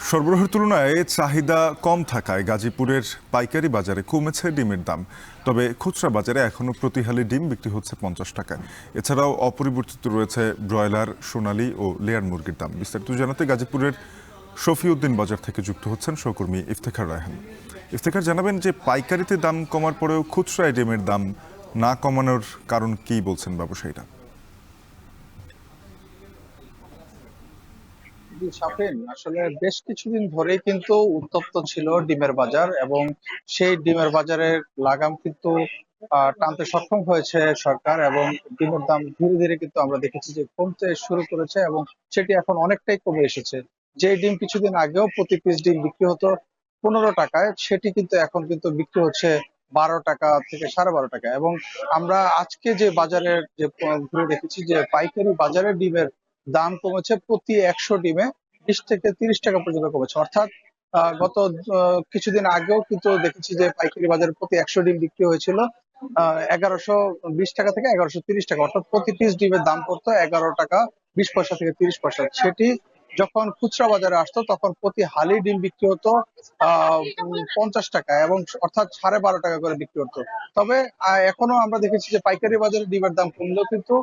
সরবরাহের তুলনায় চাহিদা কম থাকায় গাজীপুরের পাইকারি বাজারে কমেছে ডিমের দাম। তবে খুচরা বাজারে এখনও প্রতি হালি ডিম বিক্রি হচ্ছে 50 টাকায়। এছাড়াও অপরিবর্তিত রয়েছে ব্রয়লার, সোনালী ও লেয়ার মুরগির দাম। বিস্তারিত জানাতে গাজীপুরের শফিউদ্দিন বাজার থেকে যুক্ত হচ্ছেন সহকর্মী ইফতেখার রায়হান। ইফতেখার, জানাবেন যে পাইকারিতে দাম কমার পরেও খুচরায় ডিমের দাম না কমানোর কারণ কি বলছেন ব্যবসায়ীরা? শাফিন, আসলে বেশ কিছুদিন ধরেই কিন্তু উত্তপ্ত ছিল ডিমের বাজার, এবং সেই ডিমের বাজারের লাগাম কিন্তু টানতে সক্ষম হয়েছে সরকার, এবং ডিমের দাম ধীরে ধীরে কিন্তু আমরা দেখেছি যে কমতে শুরু করেছে, এবং সেটি এখন অনেকটাই কমে এসেছে। যে ডিম কিছুদিন আগেও প্রতি পিস ডিম বিক্রি হতো 15 টাকায়, সেটি কিন্তু এখন কিন্তু বিক্রি হচ্ছে 12 টাকা থেকে 12.5 টাকা। এবং আমরা আজকে যে বাজারের যে ঘুরে দেখেছি যে পাইকারি বাজারে ডিমের দাম কমেছে প্রতি 100 ডিমে 20 থেকে 30 টাকা পর্যন্ত কমেছে। অর্থাৎ গত কিছুদিন আগেও কিন্তু দেখেছি যে পাইকারি বাজারে প্রতি 100 ডিম বিক্রি হয়েছিল 1120 টাকা থেকে 1130 টাকা, অর্থাৎ প্রতি পিস ডিমের দাম পড়তো 11 টাকা 20 পয়সা থেকে 30 পয়সা। সেটি যখন খুচরা বাজারে আসতো তখন প্রতি হালি ডিম বিক্রি হতো 50 টাকা, এবং অর্থাৎ 12.5 টাকা করে বিক্রি হতো। তবে এখনো আমরা দেখেছি যে পাইকারি বাজারে ডিমের দাম কমলেও কিন্তু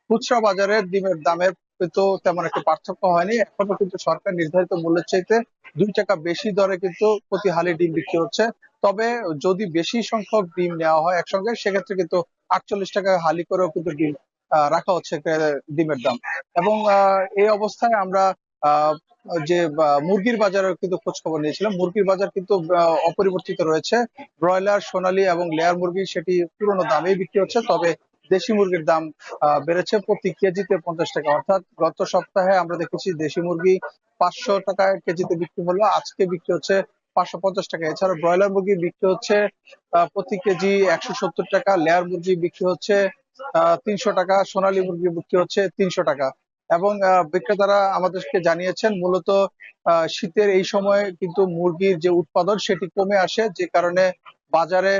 খুচরা বাজারে ডিমের দামের কিন্তু তেমন একটা পার্থক্য হয়নি। এখনো কিন্তু সরকার নির্ধারিত মূল্যের চাইতে 2 টাকা বেশি দরে কিন্তু প্রতি হালি ডিম বিক্রি হচ্ছে। তবে যদি বেশি সংখ্যক ডিম নেওয়া হয় একসঙ্গে, সেক্ষেত্রে কিন্তু 48 টাকা হালি করেও কিন্তু ডিম রাখা হচ্ছে ডিমের দাম। এবং এই অবস্থায় আমরা আহ যে মুরগির বাজারের কিন্তু খোঁজ খবর নিয়েছিলাম। মুরগির বাজার কিন্তু অপরিবর্তিত রয়েছে। ব্রয়লার, সোনালী এবং লেয়ার মুরগি সেটি পুরোনো দামেই বিক্রি হচ্ছে। তবে দেশি মুরগির দাম বেড়েছে প্রতি কেজিতে 50 টাকা। অর্থাৎ গত সপ্তাহে আমরা দেখেছি দেশি মুরগি 500 টাকায় কেজিতে বিক্রি হলো, আজকে বিক্রি হচ্ছে 550 টাকা। এছাড়া ব্রয়লার মুরগি বিক্রি হচ্ছে প্রতি কেজি 170 টাকা, লেয়ার মুরগি বিক্রি হচ্ছে 300 টাকা, সোনালী মুরগি বিক্রি হচ্ছে 300 টাকা। এবং বিক্রেতারা আমাদেরকে জানিয়েছেন মূলত শীতের এই সময় কিন্তু মুরগির যে উৎপাদন সেটি কমে আসে, যে কারণে বাজারে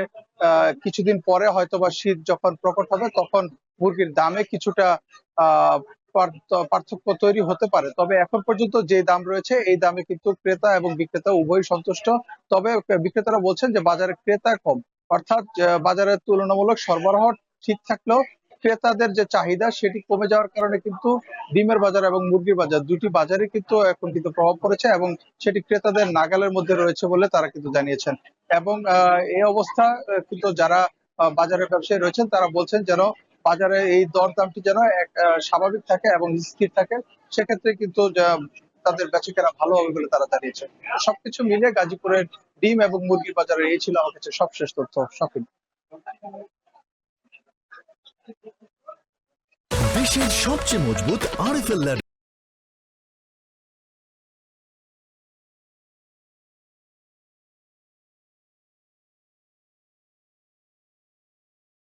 কিছুদিন পরে হয়তোবা শীত যখন প্রকট হবে তখন মুরগির দামে কিছুটা আহ পার্থক্য তৈরি হতে পারে। তবে এখন পর্যন্ত যে দাম রয়েছে এই দামে কিন্তু ক্রেতা এবং বিক্রেতা উভয়ই সন্তুষ্ট। তবে বিক্রেতারা বলছেন যে বাজারে ক্রেতা কম, অর্থাৎ বাজারের তুলনামূলক সরবরাহ ঠিক থাকলেও ক্রেতাদের যে চাহিদা সেটি কমে যাওয়ার কারণে কিন্তু ডিমের বাজার এবং মুরগির বাজার দুটি বাজারে কিন্তু এখন কিন্তু প্রভাব পড়েছে, এবং সেটি ক্রেতাদের নাগালের মধ্যে রয়েছে বলে তারা কিন্তু জানিয়েছেন। এবং এই অবস্থা কিন্তু যারা বাজারের ব্যবসায়ী রয়েছেন তারা বলছেন যেন বাজারে এই দরদামটি যেন স্বাভাবিক থাকে এবং স্থির থাকে। সেক্ষেত্রে কিন্তু তাদের বেচাকেনা ভালো হবে বলে তারা জানিয়েছেন। সবকিছু মিলে গাজীপুরের ডিম এবং মুরগির বাজারে এই ছিল আমার কাছে সবশেষ তথ্য। শফিক। দেশের সবচেয়ে মজবুত আরএফএল